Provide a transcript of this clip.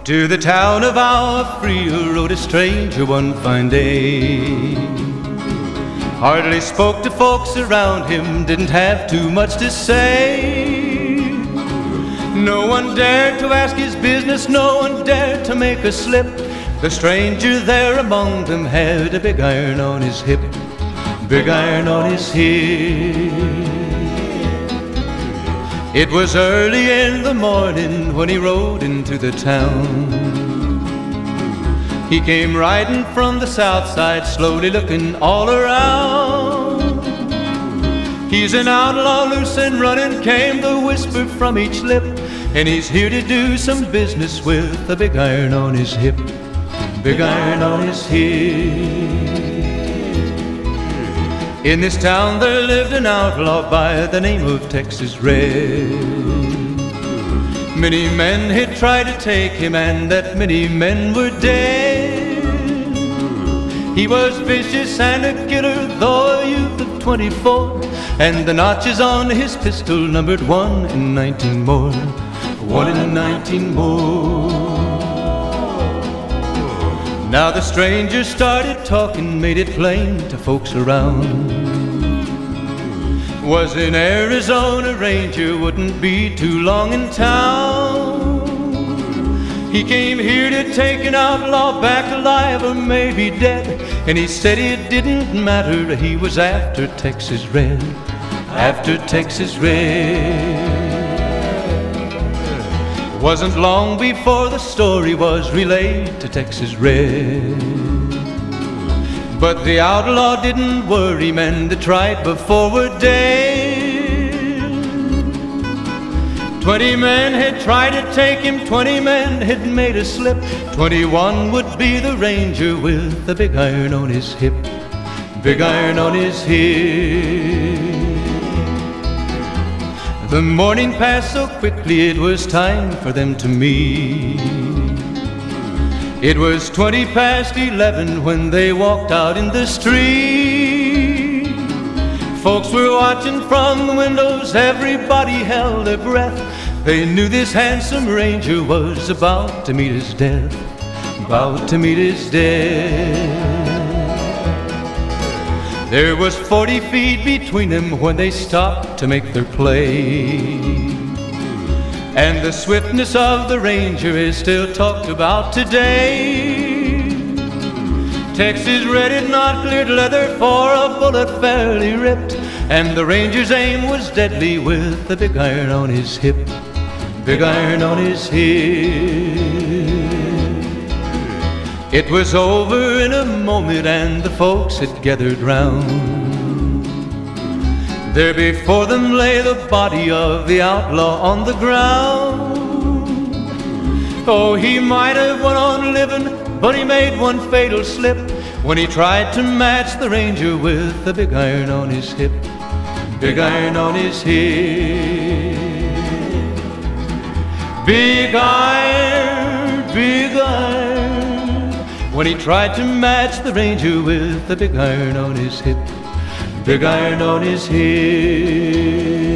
To the town of our Frio rode a stranger one fine day. Hardly spoke to folks around him, didn't have too much to say. No one dared to ask his business, no one dared to make a slip. The stranger there among them had a big iron on his hip, big iron on his hip. It was early in the morning when he rode into the town. He came riding from the south side, slowly looking all around. He's an outlaw, loose and running, came the whisper from each lip, and he's here to do some business with a big iron on his hip, big iron on his hip. In this town there lived an outlaw by the name of Texas Red. Many men had tried to take him, and that many men were dead. He was vicious and a killer, though a youth of 24, and the notches on his pistol numbered 1 in 19 more, 1 in 19 more. Now the stranger started talking, made it plain to folks around. Was an Arizona ranger, wouldn't be too long in town. He came here to take an outlaw back alive or maybe dead, and he said it didn't matter, he was after Texas Red, after Texas Red. Wasn't long before the story was relayed to Texas Red. But the outlaw didn't worry men that tried before were dead. 20 men had tried to take him, 20 men had made a slip. 21 would be the ranger with the big iron on his hip, big iron on his hip. The morning passed so quickly it was time for them to meet. It was 20 past 11 when they walked out in the street. Folks were watching from the windows, everybody held their breath. They knew this handsome ranger was about to meet his death, about to meet his death. There was 40 feet between them when they stopped to make their play. And the swiftness of the ranger is still talked about today. Texas Red had not cleared leather for a bullet fairly ripped, and the ranger's aim was deadly with the big iron on his hip, big iron on his hip. It was over in a moment and the folks had gathered round. There before them lay the body of the outlaw on the ground. Oh, he might have went on living, but he made one fatal slip when he tried to match the ranger with the big iron on his hip, big iron on his hip. Big iron, big iron, when he tried to match the ranger with the big iron on his hip, big iron on his hip.